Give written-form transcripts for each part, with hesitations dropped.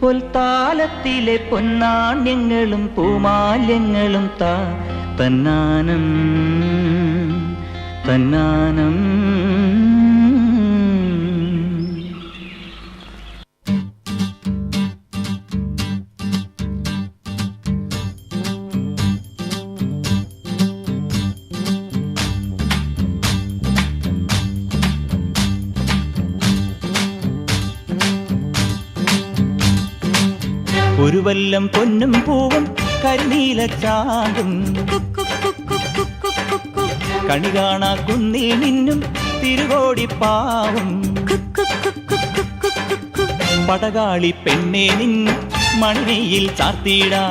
പൊൽത്താലത്തിലെ പൊന്നാണ്യങ്ങളും പൂമാല്യങ്ങളും തന്നാനം തന്നാനം. ഒരു വല്ലം പൊന്നും പൂവും കരിനീല ചാന്തും കണി കാണാ കുന്നിൽ നിന്നും തിരുകോടിപ്പാവും പടകാളി പെണ്ണെ നിന്നും മണിനെയിൽ ചാർത്തിയിടാ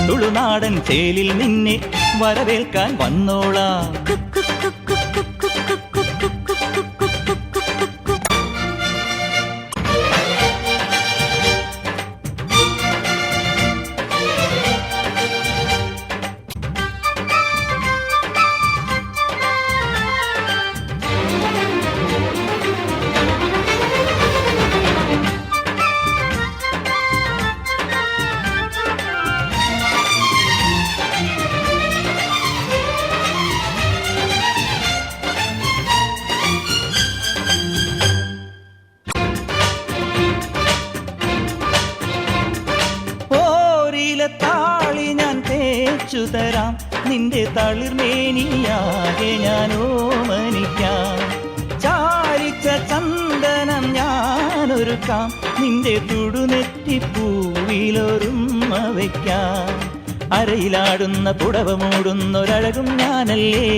തുളുനാടൻ ചേലിൽ നിന്നെ വരവേൽക്കാൻ വന്നോളാ. താളി ഞാൻ തേച്ചു തരാം, നിന്റെ തളിർമേനിയാകെ ഞാൻ ഓമനിക്കാം. ചാലിച്ച ചന്ദനം ഞാനൊരുക്കാം, നിന്റെ തുടുനെറ്റിപ്പൂവിലൊരുമ്മ വയ്ക്കാം. അരയിലാടുന്ന പുടവ മൂടുന്നൊരഴകും ഞാനല്ലേ,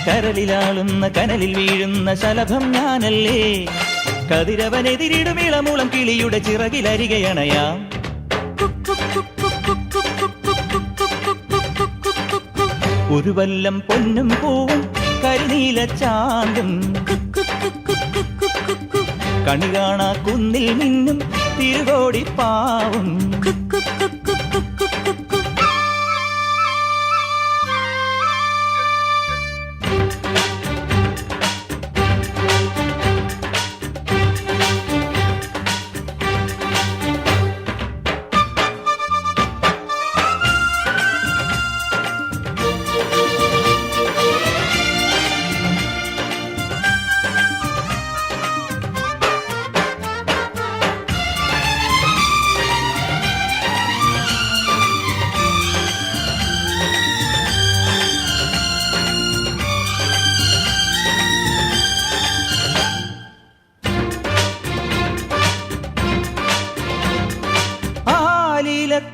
കരലിലാളുന്ന കനലിൽ വീഴുന്ന ശലഭം ഞാനല്ലേ. കതിരവനെതിരിടും ഇളമുളം കിളിയുടെ ചിറകിലരികയണയാം. ഒരു വല്ലം പൊന്നും പൂവും കരിനീല ചാന്തും കണി കാണാ കുന്നിൽ നിന്നും തിരുകോടിപ്പാവും.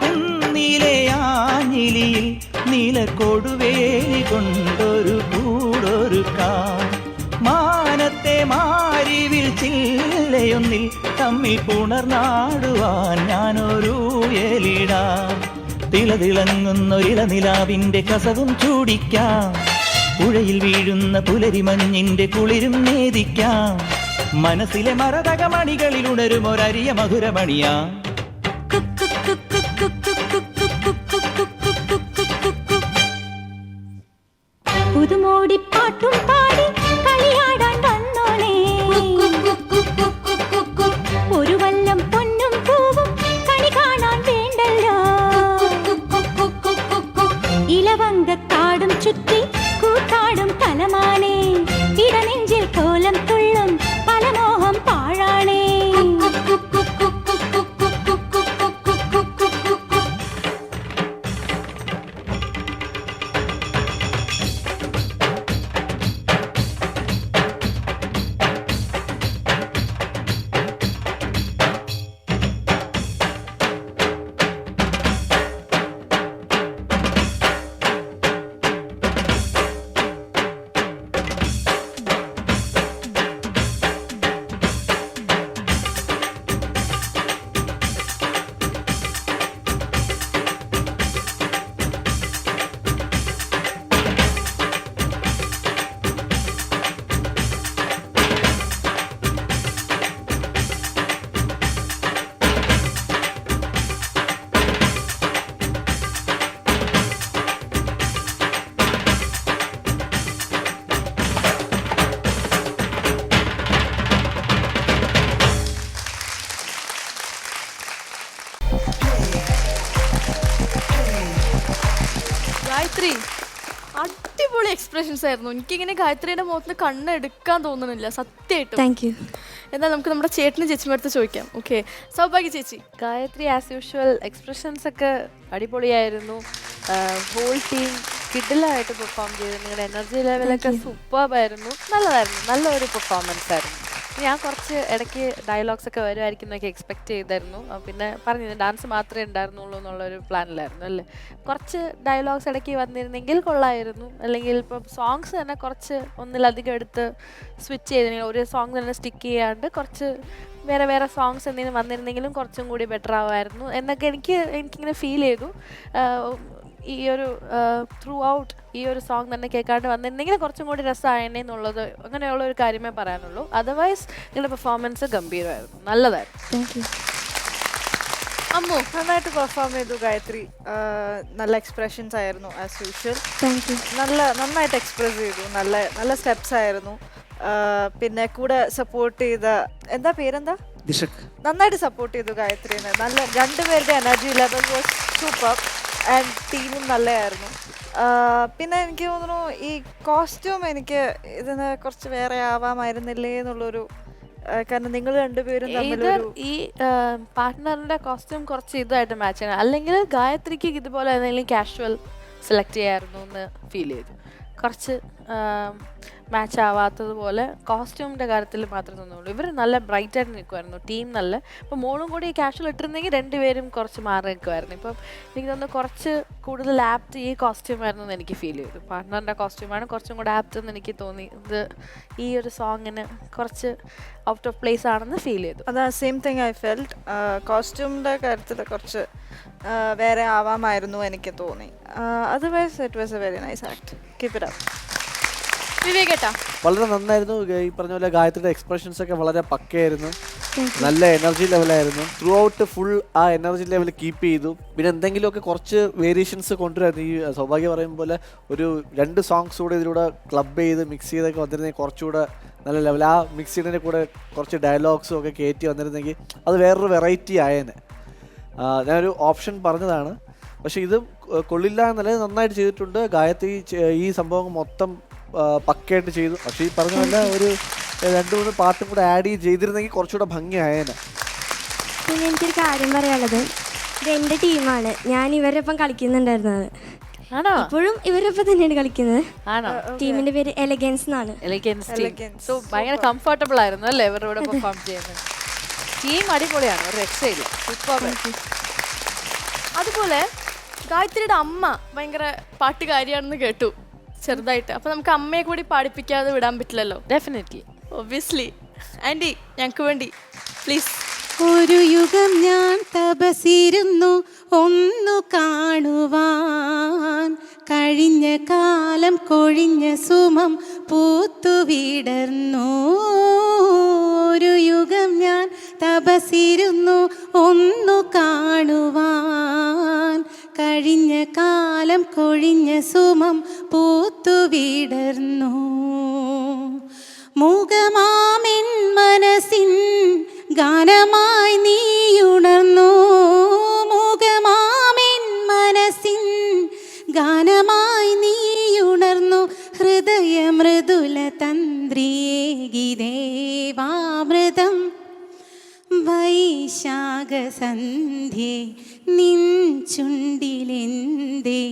കുന്നിലെ ആഞ്ഞിലിയിൽ നീലക്കൊടുവേലി കൊണ്ടൊരു കൂടൊരുക്കാം. മാനത്തെ മാരിവിൽ ചില്ലയൊന്നിൽ തമ്മിൽ പുണർന്നാടുവാൻ ഞാനൊരു എലിടാം. തിളതിളങ്ങുന്നൊരിളനിലാവിന്റെ കസവും ചൂടിക്കാം, പുഴയിൽ വീഴുന്ന പുലരിമഞ്ഞിന്റെ കുളിരും നേദിക്കാം. മനസ്സിലെ മരതകമണികളിൽ ഉണരുമൊരരിയ മധുരമണിയാ. പുതുമോടി പാട്ടും പാടി കളിയാടാൻ വന്നോളേ, ഒരു വല്ലം പൊന്നും പൂവും കണി കാണാൻ വേണ്ടല്ലോ. ഇലവങ്കക്കാടും ചുറ്റി കൂത്താടും കലമാനേ, ഇടനെഞ്ചിൽ കോലം തുള്ളും പലമോഹം പാഴാണേ. എക്സ്പ്രഷൻസ് ആയിരുന്നു. എനിക്കിങ്ങനെ ഗായത്രിയുടെ മുഖത്ത് കണ്ണെടുക്കാൻ തോന്നുന്നില്ല സത്യമായിട്ടും. Thank you. എന്നാൽ നമുക്ക് നമ്മുടെ ചേട്ടനും ചേച്ചിമാരടുത്ത് ചോദിക്കാം. ഓക്കെ, സൗഭാഗ്യ ചേച്ചി. ഗായത്രി ആസ് യൂഷ്വൽ എക്സ്പ്രഷൻസ് ഒക്കെ അടിപൊളിയായിരുന്നു. ഹോൾ ടീം കിഡിലായിട്ട് പെർഫോം ചെയ്തു. നിങ്ങളുടെ എനർജി ലെവലൊക്കെ സൂപ്പർബായിരുന്നു. നല്ലതായിരുന്നു, നല്ലൊരു പെർഫോമൻസ് ആയിരുന്നു. ഞാൻ കുറച്ച് ഇടയ്ക്ക് ഡയലോഗ്സ് ഒക്കെ വരുമായിരിക്കും എന്നൊക്കെ എക്സ്പെക്ട് ചെയ്തായിരുന്നു. പിന്നെ പറഞ്ഞു ഡാൻസ് മാത്രമേ ഉണ്ടായിരുന്നുള്ളൂ എന്നുള്ളൊരു പ്ലാനിലായിരുന്നു അല്ലേ. കുറച്ച് ഡയലോഗ്സ് ഇടയ്ക്ക് വന്നിരുന്നെങ്കിൽ കൊള്ളായിരുന്നു. അല്ലെങ്കിൽ ഇപ്പം സോങ്സ് തന്നെ കുറച്ച് ഒന്നിലധികം എടുത്ത് സ്വിച്ച് ചെയ്തിരുന്നെങ്കിൽ ഒരു സോങ് തന്നെ സ്റ്റിക്ക് ചെയ്യാണ്ട് കുറച്ച് വേറെ വേറെ സോങ്സ് എന്തെങ്കിലും വന്നിരുന്നെങ്കിലും കുറച്ചും കൂടി ബെറ്റർ ആവുമായിരുന്നു എന്നൊക്കെ എനിക്കിങ്ങനെ ഫീൽ ചെയ്തു. ഈ ഒരു ത്രൂ ഔട്ട് ഈ ഒരു സോങ് തന്നെ കേൾക്കാണ്ട് വന്നിരുന്നെങ്കിൽ കുറച്ചും കൂടി രസമായേനെ എന്നുള്ളത് അങ്ങനെയുള്ള ഒരു കാര്യമേ പറയാനുള്ളൂ. അതർവൈസ് നിങ്ങളുടെ പെർഫോമൻസ് ഗംഭീരമായിരുന്നു, നല്ലതായിരുന്നു. Thank you. അമ്മു. നന്നായിട്ട് പെർഫോം ചെയ്തു ഗായത്രി. നല്ല എക്സ്പ്രഷൻസ് ആയിരുന്നു ആസ് യൂഷ്വൽ. Thank you. നന്നായിട്ട് എക്സ്പ്രസ് ചെയ്തു. നല്ല സ്റ്റെപ്സ് ആയിരുന്നു. പിന്നെ കൂടെ സപ്പോർട്ട് ചെയ്ത പേരെന്താ നന്നായിട്ട് സപ്പോർട്ട് ചെയ്തു ഗായത്രിനെ. നല്ല രണ്ടുപേരുടെ energy level was super and ടീമും നല്ലതായിരുന്നു. പിന്നെ എനിക്ക് തോന്നുന്നു ഈ കോസ്റ്റ്യൂം എനിക്ക് ഇതിന് കുറച്ച് വേറെ ആവാമായിരുന്നില്ലേ എന്നുള്ളൊരു, കാരണം നിങ്ങൾ രണ്ടുപേരും തമ്മിലൊരു ഈ പാർട്ട്ണറിന്റെ കോസ്റ്റ്യൂം കുറച്ച് ഇതായിട്ട് മാച്ച് ചെയ്യണം. അല്ലെങ്കിൽ ഗായത്രിക്ക് ഇതുപോലെ എന്തെങ്കിലും കാഷ്വൽ സെലക്ട് ചെയ്യായിരുന്നു എന്ന് ഫീൽ ചെയ്തു. കുറച്ച് മാച്ച് ആവാത്തതുപോലെ കോസ്റ്റ്യൂമിൻ്റെ കാര്യത്തിൽ മാത്രമേ തോന്നുള്ളൂ. ഇവർ നല്ല ബ്രൈറ്റ് ആയിട്ട് നിൽക്കുമായിരുന്നു, ടീം നല്ല. ഇപ്പം മോളും കൂടി ക്യാഷ്വൽ ഇട്ടിരുന്നെങ്കിൽ രണ്ടുപേരും കുറച്ച് മാറി നിൽക്കുമായിരുന്നു. ഇപ്പം എനിക്ക് തോന്നുന്നു കുറച്ച് കൂടുതൽ ആപ്റ്റ് ഈ കോസ്റ്റ്യൂമായിരുന്നു എന്ന് എനിക്ക് ഫീൽ ചെയ്തു. പാർട്ട്ണറിൻ്റെ കോസ്റ്റ്യൂമാണ് കുറച്ചും കൂടെ ആപ്റ്റ് എന്ന് എനിക്ക് തോന്നി. ഇത് ഈ ഒരു സോങ്ങിന് കുറച്ച് ഔട്ട് ഓഫ് പ്ലേസ് ആണെന്ന് ഫീൽ ചെയ്തു. അതാ സെയിം തിങ് ഐ ഫെൽറ്റ്. കോസ്റ്റ്യൂമിൻ്റെ കാര്യത്തിൽ കുറച്ച് വേറെ ആവാമായിരുന്നു എനിക്ക് തോന്നി. Otherwise it was a very nice act. Keep it up. വിവേകേട്ടാ. വളരെ നന്നായിരുന്നു. ഈ പറഞ്ഞ പോലെ ഗായത്രിയുടെ എക്സ്പ്രഷൻസ് ഒക്കെ വളരെ പക്കയായിരുന്നു. നല്ല എനർജി ലെവലായിരുന്നു. ത്രൂ ഔട്ട് ഫുൾ ആ എനർജി ലെവൽ കീപ്പ് ചെയ്തു. പിന്നെ എന്തെങ്കിലുമൊക്കെ കുറച്ച് വേരിയേഷൻസ് കൊണ്ടുവരായിരുന്നു. ഈ സൗഭാഗ്യ പറയും പോലെ ഒരു 2 സോങ്സ് കൂടെ ഇതിലൂടെ ക്ലബ് ചെയ്ത് മിക്സ് ചെയ്തൊക്കെ വന്നിരുന്നെങ്കിൽ കുറച്ചുകൂടെ നല്ല ലെവൽ. ആ മിക്സ് ചെയ്തതിൻ്റെ കൂടെ കുറച്ച് ഡയലോഗ്സും ഒക്കെ കയറ്റി വന്നിരുന്നെങ്കിൽ അത് വേറൊരു വെറൈറ്റി ആയേനെ. ഞാനൊരു ഓപ്ഷൻ പറഞ്ഞതാണ്, പക്ഷേ ഇത് കൊള്ളില്ല എന്നല്ല, നന്നായിട്ട് ചെയ്തിട്ടുണ്ട്. ഗായത്രി ഈ സംഭവം മൊത്തം പക്കയായിട്ട് ചെയ്തു. പക്ഷേ ഈ പറഞ്ഞ പോലെ ഒരു 2-3 പാട്ടും കൂടെ ആഡ് ചെയ്തിരുന്നെങ്കിൽ കുറച്ചുകൂടെ ഭംഗിയായേനെ. പിന്നെ എനിക്കൊരു കാര്യം പറയാനുള്ളത്, ഇത് എൻ്റെ ടീമാണ്. ഞാൻ ഇവരൊപ്പം കളിക്കുന്നുണ്ടായിരുന്നത്. ആണോ? ഇപ്പോഴും ഇവരൊപ്പം തന്നെയാണ് കളിക്കുന്നത്. ആണോ? ടീമിന്റെ പേര് എലഗൻസ് എന്നാണ്. സോ ഭയങ്കര കംഫർട്ടബിൾ ആയിരുന്നു അല്ലേ ഇവരുടെ പെർഫോം ചെയ്യുന്നത്. ടീം അടിപൊളിയാണ്, ഒരു രക്ഷയില്ല. സൂപ്പർ. അതുപോലെ ഗായത്രിയുടെ അമ്മ ഭയങ്കര പാട്ടുകാരിയാണെന്ന് കേട്ടു ചെറുതായിട്ട്. അപ്പൊ നമുക്ക് അമ്മയെ കൂടി പാടിപ്പിക്കാതെ വിടാൻ പറ്റില്ലല്ലോ. Definitely, obviously. ആൻറ്റി, ഞങ്ങൾക്ക് വേണ്ടി പ്ലീസ്. ഒരു യുഗം ഞാൻ തപസിരുന്നു ഒന്നു കാണുവാൻ, കഴിഞ്ഞ കാലം കൊഴിഞ്ഞ സുമം പൂത്തുവിടർന്നു. ഒരു യുഗം ഞാൻ തപസിരുന്നു ഒന്നു കാണുവാൻ, കഴിഞ്ഞ കാലം കൊഴിഞ്ഞ സുമം പൂത്തുവിടർന്നു. മുഖമാമെൻ മനസ്സിൻ ഗാനമായി നീയുണർന്നു. മുഖമാമെൻ മനസ്സിൻ ഗാനമായി നീയുണർന്നു. ഹൃദയ മൃദുല തന്ത്രിയേകി ദേവാമൃതം. വൈശാഖസന്ധ്യേ നിൻ ചുണ്ടിലെന്തേ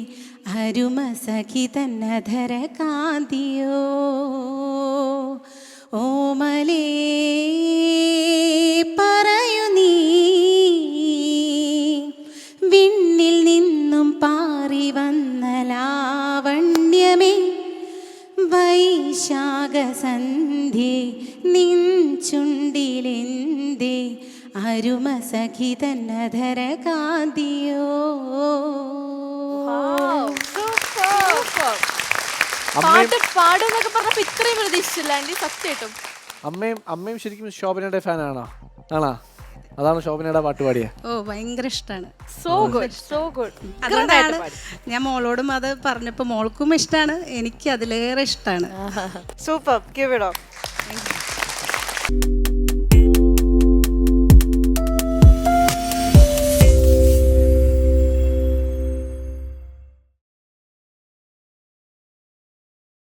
അരുമ സഖിതന്നധര കാന്തിയോ. ഓമലേ പറയൂ നീ, വിണ്ണിൽ നിന്നും പാറി വന്ന ലാവണ്യമേ. വൈശാഖസന്ധ്യേ നിൻ ചുണ്ടിലെന്തേ അരുമ സഖിതന്നധര കാന്തിയോ. പാട്ട് പാടുന്നൊക്കെ പറഞ്ഞപ്പോ ഇത്രയും പ്രതീക്ഷിച്ചില്ല ആൻറ്റി, സത്യമായിട്ടും. അമ്മയും ശരിക്കും ശോഭനയുടെ ഫാനാണോ? ആണോ? അതാണ് ശോഭനയുടെ പാട്ട് പാടിയ? ഓ, ഭയങ്കര ഇഷ്ടമാണ്. So good, so good. അതുകൊണ്ടാണ് ഞാൻ മോളോടും അത് പറഞ്ഞപ്പോൾ മോൾക്കും ഇഷ്ടമാണ്, എനിക്ക് അതിലേറെ ഇഷ്ടമാണ്. സൂപ്പർ. Give it up.